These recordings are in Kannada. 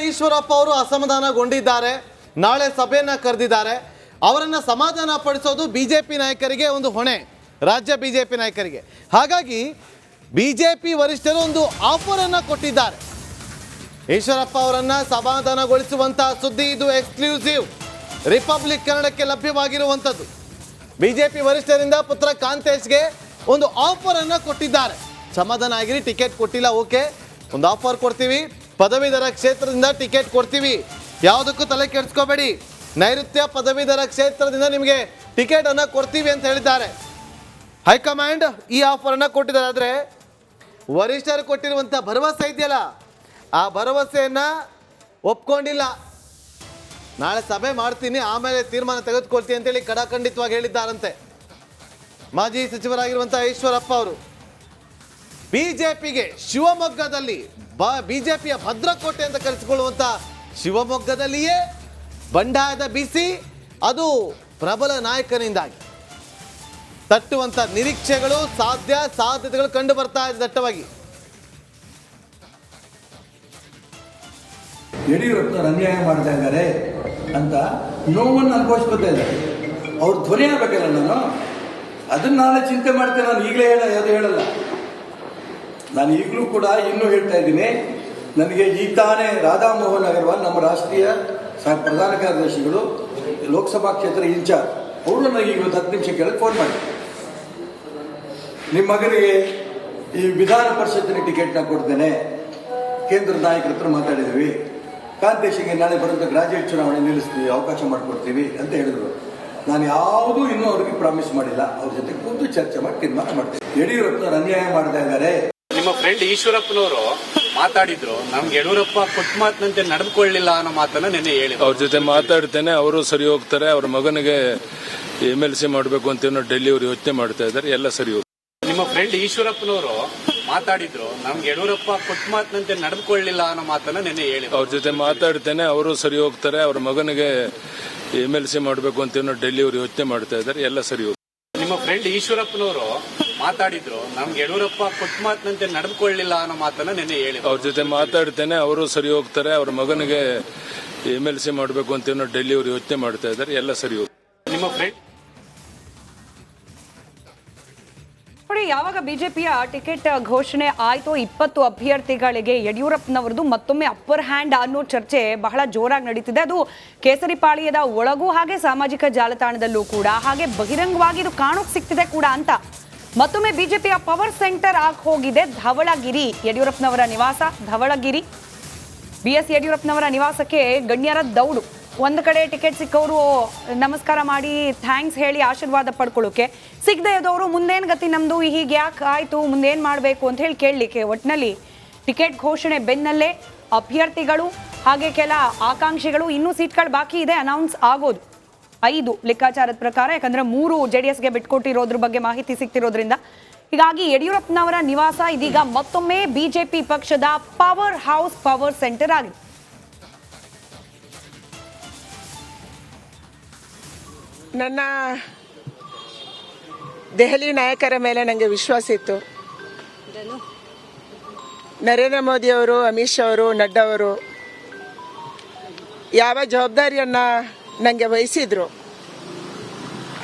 ಈಶ್ವರಪ್ಪ ಅವರು ಅಸಮಾಧಾನಗೊಂಡಿದ್ದಾರೆ. ನಾಳೆ ಸಭೆಯನ್ನ ಕರೆದಿದ್ದಾರೆ. ಅವರನ್ನ ಸಮಾಧಾನ ಪಡಿಸೋದು ಬಿಜೆಪಿ ನಾಯಕರಿಗೆ ಒಂದು ಹೊಣೆ, ರಾಜ್ಯ ಬಿಜೆಪಿ ನಾಯಕರಿಗೆ. ಹಾಗಾಗಿ ಬಿಜೆಪಿ ವರಿಷ್ಠರು ಒಂದು ಆಫರ್ ಅನ್ನ ಕೊಟ್ಟಿದ್ದಾರೆ. ಈಶ್ವರಪ್ಪ ಅವರನ್ನ ಸಮಾಧಾನಗೊಳಿಸುವಂತಹ ಸುದ್ದಿ ಇದು ಎಕ್ಸ್ಕ್ಲೂಸಿವ್ ರಿಪಬ್ಲಿಕ್ ಕನ್ನಡಕ್ಕೆ ಲಭ್ಯವಾಗಿರುವಂಥದ್ದು. ಬಿಜೆಪಿ ವರಿಷ್ಠರಿಂದ ಪುತ್ರ ಕಾಂತೇಶ್ಗೆ ಒಂದು ಆಫರ್ ಅನ್ನ ಕೊಟ್ಟಿದ್ದಾರೆ. ಸಮಾಧಾನ ಆಗಿರಿ, ಟಿಕೆಟ್ ಕೊಟ್ಟಿಲ್ಲ, ಓಕೆ, ಒಂದು ಆಫರ್ ಕೊಡ್ತೀವಿ, ಪದವೀಧರ ಕ್ಷೇತ್ರದಿಂದ ಟಿಕೆಟ್ ಕೊಡ್ತೀವಿ, ಯಾವುದಕ್ಕೂ ತಲೆ ಕೆಡಿಸ್ಕೋಬೇಡಿ, ನೈಋತ್ಯ ಪದವೀಧರ ಕ್ಷೇತ್ರದಿಂದ ನಿಮಗೆ ಟಿಕೆಟ್ ಅನ್ನ ಕೊಡ್ತೀವಿ ಅಂತ ಹೇಳಿದ್ದಾರೆ. ಹೈಕಮಾಂಡ್ ಈ ಆಫರ್ ಅನ್ನ ಕೊಟ್ಟಿದ್ದಾರೆ. ಆದರೆ ವರಿಷ್ಠರು ಕೊಟ್ಟಿರುವಂಥ ಭರವಸೆ ಇದೆಯಲ್ಲ, ಆ ಭರವಸೆಯನ್ನ ಒಪ್ಕೊಂಡಿಲ್ಲ. ನಾಳೆ ಸಭೆ ಮಾಡ್ತೀನಿ, ಆಮೇಲೆ ತೀರ್ಮಾನ ತೆಗೆದುಕೊಳ್ತೀನಿ ಅಂತೇಳಿ ಕಡಾಖಂಡಿತವಾಗಿ ಹೇಳಿದ್ದಾರಂತೆ ಮಾಜಿ ಸಚಿವರಾಗಿರುವಂಥ ಈಶ್ವರಪ್ಪ ಅವರು. ಬಿಜೆಪಿಗೆ ಶಿವಮೊಗ್ಗದಲ್ಲಿ ಬಿಜೆಪಿಯ ಭದ್ರಕೋಟೆ ಅಂತ ಕರೆಸಿಕೊಳ್ಳುವಂಥ ಶಿವಮೊಗ್ಗದಲ್ಲಿಯೇ ಬಂಡಾಯದ ಬಿಸಿ, ಅದು ಪ್ರಬಲ ನಾಯಕನಿಂದಾಗಿ ತಟ್ಟುವಂಥ ನಿರೀಕ್ಷೆಗಳು, ಸಾಧ್ಯತೆಗಳು ಕಂಡು ಬರ್ತಾ ಇದೆ ದಟ್ಟವಾಗಿ. ಯಡಿಯೂರಪ್ಪನವರು ಅನ್ಯಾಯ ಮಾಡ್ತಾ ಇದ್ದಾರೆ ಅಂತ ನೋವನ್ನು ಅನುಭವಿಸ್ಕೊತಾ ಇದ್ದಾರೆ. ಅವ್ರ ಧ್ವನಿ ಆಗ್ಬೇಕಲ್ಲ, ನಾನು ಅದನ್ನ ನಾಳೆ ಚಿಂತೆ ಮಾಡ್ತೇನೆ. ನಾನು ಈಗಲೇ ಯಾವುದು ಹೇಳಲ್ಲ. ನಾನು ಈಗಲೂ ಕೂಡ ಇನ್ನೂ ಹೇಳ್ತಾ ಇದ್ದೀನಿ. ನನಗೆ ಈ ತಾನೇ ರಾಧಾ ಮೋಹನ್ ಅಗರ್ವಾಲ್, ನಮ್ಮ ರಾಷ್ಟ್ರೀಯ ಪ್ರಧಾನ ಕಾರ್ಯದರ್ಶಿಗಳು, ಲೋಕಸಭಾ ಕ್ಷೇತ್ರ ಇನ್ಚಾರ್ಜ್, ಅವರು ನನಗೆ ಈಗ 10 ನಿಮಿಷ ಕೇಳಕ್ಕೆ ಫೋನ್ ಮಾಡಿ, ನಿಮ್ಮ ಮಗನಿಗೆ ಈ ವಿಧಾನ ಪರಿಷತ್ತಿನ ಟಿಕೆಟ್ನ ಕೊಡ್ತೇನೆ, ಕೇಂದ್ರದ ನಾಯಕರ ಹತ್ರ ಮಾತಾಡಿದ್ವಿ, ಕಾಂತೇಶಿಗೆ ನಾಳೆ ಬರುವಂಥ ಗ್ರಾಜುಯೇಟ್ ಚುನಾವಣೆ ನಿಲ್ಲಿಸ್ತೀವಿ, ಅವಕಾಶ ಮಾಡಿಕೊಡ್ತೀವಿ ಅಂತ ಹೇಳಿದ್ರು. ನಾನು ಯಾವುದೂ ಇನ್ನೂ ಅವ್ರಿಗೆ ಪ್ರಾಮಿಸ್ ಮಾಡಿಲ್ಲ. ಅವ್ರ ಜೊತೆ ಕೂತು ಚರ್ಚೆ ಮಾಡಿ ತೀರ್ಮಾನ ಮಾಡ್ತೇವೆ. ಯಡಿಯೂರಪ್ಪನವರು ಅನ್ಯಾಯ ಮಾಡ್ತಾ ಇದ್ದಾರೆ. ನಿಮ್ಮ ಫ್ರೆಂಡ್ ಈಶ್ವರಪ್ಪನವರು ಮಾತಾಡಿದ್ರು, ನಮ್ಗೆ ಯಡಿಯೂರಪ್ಪ ಕೊಟ್ಟ ಮಾತಿನಂತೆ ನಡೆದುಕೊಳ್ಳಿಲ್ಲ ಅನ್ನೋ ಮಾತನ್ನ ನೆನ್ನೆ ಹೇಳಿ. ಅವ್ರ ಜೊತೆ ಮಾತಾಡ್ತೇನೆ, ಅವರು ಸರಿ ಹೋಗ್ತಾರೆ. ಅವ್ರ ಮಗನಿಗೆ MLC ಮಾಡಬೇಕು ಅಂತ ಡೆಲ್ಲಿ ಅವರು ಯೋಚನೆ ಮಾಡ್ತಾ ಇದ್ದಾರೆ, ಎಲ್ಲ ಸರಿ ಹೋಗ್ತಾರೆ. ನಿಮ್ಮ ಫ್ರೆಂಡ್ ಈಶ್ವರಪ್ಪನವರು ಮಾತಾಡಿದ್ರು, ನಮ್ಗೆ ಯಡಿಯೂರಪ್ಪ ಕೊಟ್ಟ ಮಾತಿನಂತೆ ನಡೆದುಕೊಳ್ಳಿಲ್ಲ ಅನ್ನೋ ಮಾತನ್ನ ನೆನ್ನೆ ಹೇಳಿ. ಅವ್ರ ಜೊತೆ ಮಾತಾಡ್ತೇನೆ, ಅವರು ಸರಿ ಹೋಗ್ತಾರೆ. ಅವ್ರ ಮಗನಿಗೆ MLC ಮಾಡಬೇಕು ಅಂತ ಡೆಲ್ಲಿ ಅವರು ಯೋಚನೆ ಮಾಡ್ತಾ ಇದ್ದಾರೆ, ಎಲ್ಲ ಸರಿ ಹೋಗ್ತಾರೆ. ನಿಮ್ಮ ಫ್ರೆಂಡ್ ಈಶ್ವರಪ್ಪನವರು ಮಾತಾಡಿದ್ರು, ನಮ್ಗೆ ಯಡಿಯೂರಪ್ಪ ಕೊಟ್ಟ ಮಾತಿನಂತೆ ನಡೆದುಕೊಳ್ಳಿಲ್ಲ ಅನ್ನೋ ಮಾತನ್ನ ನೆನ್ನೆ ಹೇಳಿ. ಅವ್ರ ಜೊತೆ ಮಾತಾಡ್ತೇನೆ, ಅವರು ಸರಿ ಹೋಗ್ತಾರೆ. ಅವ್ರ ಮಗನಿಗೆ MLC ಮಾಡಬೇಕು ಅಂತ ಡೆಲ್ಲಿ ಅವರು ಯೋಚನೆ ಮಾಡ್ತಾ ಇದ್ದಾರೆ, ಎಲ್ಲ ಸರಿ ಹೋಗ್ತಾರೆ. ನಿಮ್ಮ ಫ್ರೆಂಡ್ ನೋಡಿ, ಯಾವಾಗ ಬಿಜೆಪಿಯ ಟಿಕೆಟ್ ಘೋಷಣೆ ಆಯ್ತು 20 ಅಭ್ಯರ್ಥಿಗಳಿಗೆ ಯಡಿಯೂರಪ್ಪನವರದು ಮತ್ತೊಮ್ಮೆ ಅಪ್ಪರ್ ಹ್ಯಾಂಡ್ ಅನ್ನೋ ಚರ್ಚೆ ಬಹಳ ಜೋರಾಗಿ ನಡೀತಿದೆ. ಅದು ಕೇಸರಿ ಪಾಳ್ಯದ ಒಳಗೂ ಹಾಗೆ ಸಾಮಾಜಿಕ ಜಾಲತಾಣದಲ್ಲೂ ಕೂಡ, ಹಾಗೆ ಬಹಿರಂಗವಾಗಿ ಇದು ಕಾಣೋಕ್ ಸಿಗ್ತಿದೆ ಕೂಡ ಅಂತ ಮತ್ತೊಮ್ಮೆ ಬಿಜೆಪಿಯ ಪವರ್ ಸೆಂಟರ್ ಆಗಿ ಹೋಗಿದೆ ಧವಳಗಿರಿ. ಯಡಿಯೂರಪ್ಪನವರ ನಿವಾಸ ಧವಳಗಿರಿ. BS ಯಡಿಯೂರಪ್ಪನವರ ನಿವಾಸಕ್ಕೆ ಗಣ್ಯರ ದೌಡು. ಒಂದು ಕಡೆ ಟಿಕೆಟ್ ಸಿಕ್ಕವರು ನಮಸ್ಕಾರ ಮಾಡಿ ಥ್ಯಾಂಕ್ಸ್ ಹೇಳಿ ಆಶೀರ್ವಾದ ಪಡ್ಕೊಳ್ಳೋಕೆ, ಸಿಗದೆ ಇದ್ದವರು ಮುಂದೇನು ಗತಿ ನಮ್ಮದು, ಹೀಗೆ ಯಾಕೆ ಆಯಿತು, ಮುಂದೇನು ಮಾಡಬೇಕು ಅಂತ ಹೇಳಿ ಕೇಳಲಿಕ್ಕೆ. ಒಟ್ಟಿನಲ್ಲಿ ಟಿಕೆಟ್ ಘೋಷಣೆ ಬೆನ್ನಲ್ಲೇ ಅಭ್ಯರ್ಥಿಗಳು ಹಾಗೆ ಕೆಲ ಆಕಾಂಕ್ಷಿಗಳು, ಇನ್ನೂ ಸೀಟ್ಗಳು ಬಾಕಿ ಇದೆ ಅನೌನ್ಸ್ ಆಗೋದು 5 ಲೆಕ್ಕಾಚಾರದ ಪ್ರಕಾರ. ಯಾಕಂದರೆ 3 JDSಗೆ ಬಿಟ್ಕೊಟ್ಟಿರೋದ್ರ ಬಗ್ಗೆ ಮಾಹಿತಿ ಸಿಗ್ತಿರೋದ್ರಿಂದ. ಹೀಗಾಗಿ ಯಡಿಯೂರಪ್ಪನವರ ನಿವಾಸ ಇದೀಗ ಮತ್ತೊಮ್ಮೆ ಬಿಜೆಪಿ ಪಕ್ಷದ ಪವರ್ ಹೌಸ್, ಪವರ್ ಸೆಂಟರ್ ಆಗಿದೆ. ನನ್ನ ದೆಹಲಿ ನಾಯಕರ ಮೇಲೆ ನನಗೆ ವಿಶ್ವಾಸ ಇತ್ತು. ನರೇಂದ್ರ ಮೋದಿ ಅವರು, ಅಮಿತ್ ಶಾ ಅವರು, ನಡ್ಡಾ ಅವರು ಯಾವ ಜವಾಬ್ದಾರಿಯನ್ನು ನನಗೆ ವಹಿಸಿದ್ರು,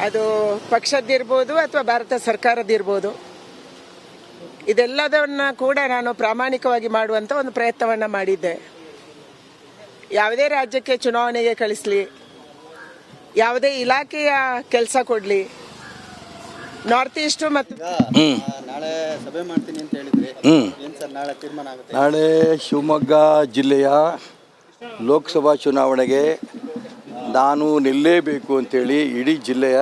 ಅದು ಪಕ್ಷದ್ದಿರ್ಬೋದು ಅಥವಾ ಭಾರತ ಸರ್ಕಾರದ್ದಿರ್ಬೋದು, ಇದೆಲ್ಲದನ್ನು ಕೂಡ ನಾನು ಪ್ರಾಮಾಣಿಕವಾಗಿ ಮಾಡುವಂಥ ಒಂದು ಪ್ರಯತ್ನವನ್ನು ಮಾಡಿದ್ದೆ. ಯಾವುದೇ ರಾಜ್ಯಕ್ಕೆ ಚುನಾವಣೆಗೆ ಕಳಿಸಲಿ, ಯಾವುದೇ ಇಲಾಖೆಯ ಕೆಲಸ ಕೊಡಲಿ, ನಾರ್ತ್ ಈಸ್ಟು ಮತ್ತು ನಾಳೆ ಸಭೆ ಮಾಡ್ತೀನಿ ಅಂತ ಹೇಳಿದ್ರಿ, ಏನು ಸರ್ ನಾಳೆ ತೀರ್ಮಾನ ಆಗುತ್ತೆ? ನಾಳೆ ಶಿವಮೊಗ್ಗ ಜಿಲ್ಲೆಯ ಲೋಕಸಭಾ ಚುನಾವಣೆಗೆ ನಾನು ನಿಲ್ಲೇಬೇಕು ಅಂತೇಳಿ ಇಡೀ ಜಿಲ್ಲೆಯ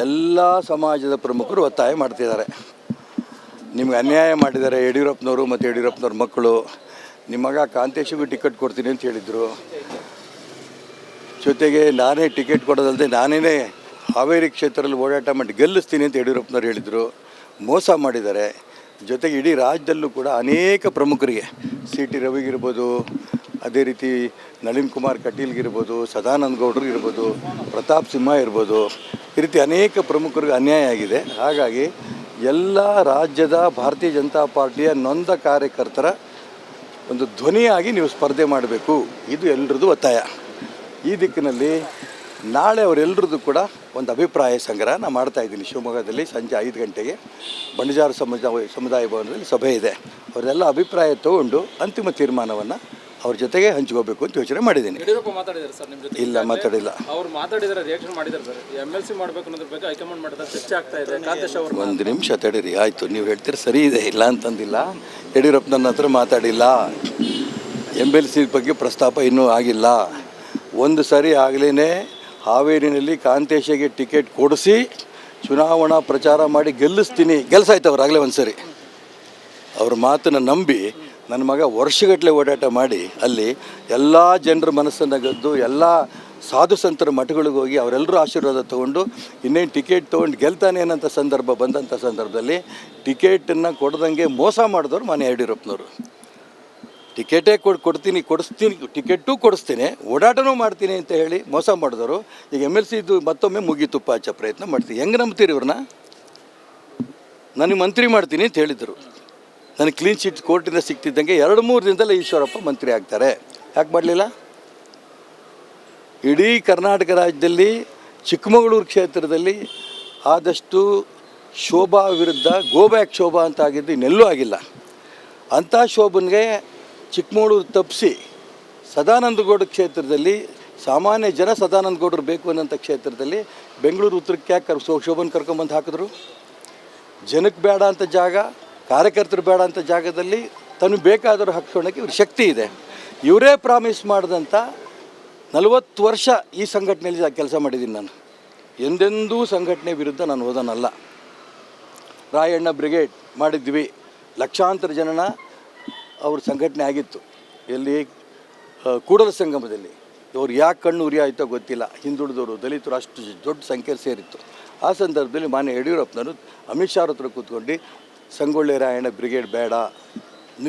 ಎಲ್ಲ ಸಮಾಜದ ಪ್ರಮುಖರು ಒತ್ತಾಯ ಮಾಡ್ತಿದ್ದಾರೆ. ನಿಮ್ಗೆ ಅನ್ಯಾಯ ಮಾಡಿದ್ದಾರೆ ಯಡಿಯೂರಪ್ಪನವರು ಮತ್ತು ಯಡಿಯೂರಪ್ಪನವ್ರ ಮಕ್ಕಳು. ನಿಮ್ಮ ಮಗ ಕಾಂತೇಶಿಗೂ ಟಿಕೆಟ್ ಕೊಡ್ತೀನಿ ಅಂತ ಹೇಳಿದರು. ಜೊತೆಗೆ ನಾನೇ ಟಿಕೆಟ್ ಕೊಡೋದಲ್ಲದೆ ನಾನೇ ಹಾವೇರಿ ಕ್ಷೇತ್ರದಲ್ಲಿ ಓಡಾಟ ಮಾಡಿ ಗೆಲ್ಲಿಸ್ತೀನಿ ಅಂತ ಯಡಿಯೂರಪ್ಪನವ್ರು ಹೇಳಿದರು. ಮೋಸ ಮಾಡಿದ್ದಾರೆ. ಜೊತೆಗೆ ಇಡೀ ರಾಜ್ಯದಲ್ಲೂ ಕೂಡ ಅನೇಕ ಪ್ರಮುಖರಿಗೆ, CT ರವಿಗಿರ್ಬೋದು, ಅದೇ ರೀತಿ ನಳಿನ್ ಕುಮಾರ್ ಕಟೀಲ್ಗಿರ್ಬೋದು, ಸದಾನಂದ ಗೌಡರಿಗಿರ್ಬೋದು, ಪ್ರತಾಪ್ ಸಿಂಹ ಇರ್ಬೋದು, ಈ ರೀತಿ ಅನೇಕ ಪ್ರಮುಖರಿಗೆ ಅನ್ಯಾಯ ಆಗಿದೆ. ಹಾಗಾಗಿ ಎಲ್ಲ ರಾಜ್ಯದ ಭಾರತೀಯ ಜನತಾ ಪಾರ್ಟಿಯ ನೊಂದ ಕಾರ್ಯಕರ್ತರ ಒಂದು ಧ್ವನಿಯಾಗಿ ನೀವು ಸ್ಪರ್ಧೆ ಮಾಡಬೇಕು, ಇದು ಎಲ್ಲರದ್ದು ಒತ್ತಾಯ. ಈ ದಿಕ್ಕಿನಲ್ಲಿ ನಾಳೆ ಅವರೆಲ್ಲರದ್ದು ಕೂಡ ಒಂದು ಅಭಿಪ್ರಾಯ ಸಂಗ್ರಹ ಮಾಡ್ತಾಯಿದ್ದೀನಿ. ಶಿವಮೊಗ್ಗದಲ್ಲಿ ಸಂಜೆ 5 ಗಂಟೆಗೆ ಬಂಡಜಾರ ಸಮುದಾಯ ಭವನದಲ್ಲಿ ಸಭೆ ಇದೆ. ಅವರೆಲ್ಲ ಅಭಿಪ್ರಾಯ ತಗೊಂಡು ಅಂತಿಮ ತೀರ್ಮಾನವನ್ನು ಅವ್ರ ಜೊತೆಗೆ ಹಂಚ್ಕೋಬೇಕು ಅಂತ ಯೋಚನೆ ಮಾಡಿದ್ದೀನಿ. ಯಡಿಯೂರಪ್ಪ ಮಾತಾಡಿದ್ದಾರೆ ಸರ್ ನಿಮ್ಮ ಜೊತೆ? ಇಲ್ಲ, ಮಾತಾಡಿಲ್ಲ. ಅವ್ರು ಮಾತಾಡಿದರೆ ರಿಯಾಕ್ಷನ್ ಮಾಡಿದ್ದಾರೆ ಸರ್. MLC ಮಾಡಬೇಕು ಅನ್ನೋದ್ರ ಬಗ್ಗೆ ಹೈಕಮಾಂಡ್ ಮಾಡಿದ್ರೆ ಚರ್ಚೆ ಆಗ್ತಾ ಇದೆ. ಕಾಂತೇಶ್ ಅವರು ಒಂದು ನಿಮಿಷ ತಡೀರಿ, ಆಯಿತು, ನೀವು ಹೇಳ್ತೀರಿ ಸರಿ ಇದೆ, ಇಲ್ಲ ಅಂತಂದಿಲ್ಲ. ಯಡಿಯೂರಪ್ಪ ನನ್ನ ಹತ್ರ ಮಾತಾಡಿಲ್ಲ. MLC ಬಗ್ಗೆ ಪ್ರಸ್ತಾಪ ಇನ್ನೂ ಆಗಿಲ್ಲ. ಒಂದು ಸರಿ ಆಗಲೇ ಹಾವೇರಿನಲ್ಲಿ ಕಾಂತೇಶಗೆ ಟಿಕೆಟ್ ಕೊಡಿಸಿ ಚುನಾವಣಾ ಪ್ರಚಾರ ಮಾಡಿ ಗೆಲ್ಸಾಯ್ತು ಅವ್ರು ಆಗಲೇ ಒಂದು ಸರಿ. ಅವ್ರ ಮಾತನ್ನು ನಂಬಿ ನನ್ನ ಮಗ ವರ್ಷಗಟ್ಟಲೆ ಓಡಾಟ ಮಾಡಿ ಅಲ್ಲಿ ಎಲ್ಲ ಜನರ ಮನಸ್ಸನ್ನು ಗೆದ್ದು ಎಲ್ಲ ಸಾಧು ಸಂತರ ಮಠಗಳಿಗೆ ಹೋಗಿ ಅವರೆಲ್ಲರೂ ಆಶೀರ್ವಾದ ತೊಗೊಂಡು ಇನ್ನೇನು ಟಿಕೆಟ್ ತೊಗೊಂಡು ಗೆಲ್ತಾನೆ ಅನ್ನೋಂಥ ಬಂದಂಥ ಸಂದರ್ಭದಲ್ಲಿ ಟಿಕೆಟನ್ನು ಕೊಡ್ದಂಗೆ ಮೋಸ ಮಾಡಿದವರು ಮಾನ್ಯ ಯಡಿಯೂರಪ್ಪನವರು. ಟಿಕೆಟೇ ಕೊಡಿಸ್ತೀನಿ, ಟಿಕೆಟೂ ಕೊಡಿಸ್ತೀನಿ, ಓಡಾಟನೂ ಮಾಡ್ತೀನಿ ಅಂತ ಹೇಳಿ ಮೋಸ ಮಾಡಿದವರು ಈಗ MLC ಇದು ಮತ್ತೊಮ್ಮೆ ಮುಗಿತುಪ್ಪ ಹಚ್ಚೋ ಪ್ರಯತ್ನ ಮಾಡ್ತೀನಿ. ಹೆಂಗೆ ನಂಬ್ತೀರಿ ಇವ್ರನ್ನ? ನನಗೆ ಮಂತ್ರಿ ಮಾಡ್ತೀನಿ ಅಂತ ಹೇಳಿದರು. ನನಗೆ ಕ್ಲೀನ್ ಶೀಟ್ ಕೋರ್ಟಿಂದ ಸಿಗ್ತಿದ್ದಂಗೆ 2-3 ದಿನದಲ್ಲೇ ಈಶ್ವರಪ್ಪ ಮಂತ್ರಿ ಆಗ್ತಾರೆ. ಯಾಕೆ ಮಾಡಲಿಲ್ಲ? ಇಡೀ ಕರ್ನಾಟಕ ರಾಜ್ಯದಲ್ಲಿ ಚಿಕ್ಕಮಗಳೂರು ಕ್ಷೇತ್ರದಲ್ಲಿ ಆದಷ್ಟು ಶೋಭಾ ವಿರುದ್ಧ ಗೋಬ್ಯಾಕ್ ಶೋಭಾ ಅಂತ ಆಗಿದ್ದು ಇನ್ನೆಲ್ಲೂ ಆಗಿಲ್ಲ. ಅಂಥ ಶೋಭನ್ಗೆ ಚಿಕ್ಕಮಗಳೂರು ತಪ್ಪಿಸಿ ಸದಾನಂದಗೌಡ ಕ್ಷೇತ್ರದಲ್ಲಿ ಸಾಮಾನ್ಯ ಜನ ಸದಾನಂದಗೌಡರು ಬೇಕು ಅನ್ನೋಂಥ ಕ್ಷೇತ್ರದಲ್ಲಿ ಬೆಂಗಳೂರು ಉತ್ತರಕ್ಕೆ ಯಾಕೆ ಶೋಭನ್ ಕರ್ಕೊಂಬಂದು ಹಾಕಿದ್ರು? ಜನಕ್ಕೆ ಬೇಡ ಅಂತ ಜಾಗ, ಕಾರ್ಯಕರ್ತರು ಬೇಡ ಅಂತ ಜಾಗದಲ್ಲಿ ತನಗೆ ಬೇಕಾದರೂ ಹಾಕ್ಸೋಣಕ್ಕೆ ಇವ್ರ ಶಕ್ತಿ ಇದೆ. ಇವರೇ ಪ್ರಾಮಿಸ್ ಮಾಡಿದಂಥ 40 ವರ್ಷ ಈ ಸಂಘಟನೆಯಲ್ಲಿ ಕೆಲಸ ಮಾಡಿದ್ದೀನಿ ನಾನು. ಎಂದೆಂದೂ ಸಂಘಟನೆ ವಿರುದ್ಧ ನಾನು ಹೋದನಲ್ಲ. ರಾಯಣ್ಣ ಬ್ರಿಗೇಡ್ ಮಾಡಿದ್ವಿ, ಲಕ್ಷಾಂತರ ಜನನ ಅವ್ರ ಸಂಘಟನೆ ಆಗಿತ್ತು. ಎಲ್ಲಿ? ಕೂಡಲ ಸಂಗಮದಲ್ಲಿ. ಅವ್ರು ಯಾಕೆ ಕಣ್ಣು ಉರಿ ಆಯಿತೋ ಗೊತ್ತಿಲ್ಲ. ಹಿಂದುಳಿದವರು, ದಲಿತರು ಅಷ್ಟು ದೊಡ್ಡ ಸಂಖ್ಯೆ ಸೇರಿತ್ತು. ಆ ಸಂದರ್ಭದಲ್ಲಿ ಮಾನ್ಯ ಯಡಿಯೂರಪ್ಪನವರು ಅಮಿತ್ ಶಾ ಹತ್ರ ಕೂತ್ಕೊಂಡು ಸಂಗೊಳ್ಳಿ ರಾಯಣ್ಣ ಬ್ರಿಗೇಡ್ ಬೇಡ,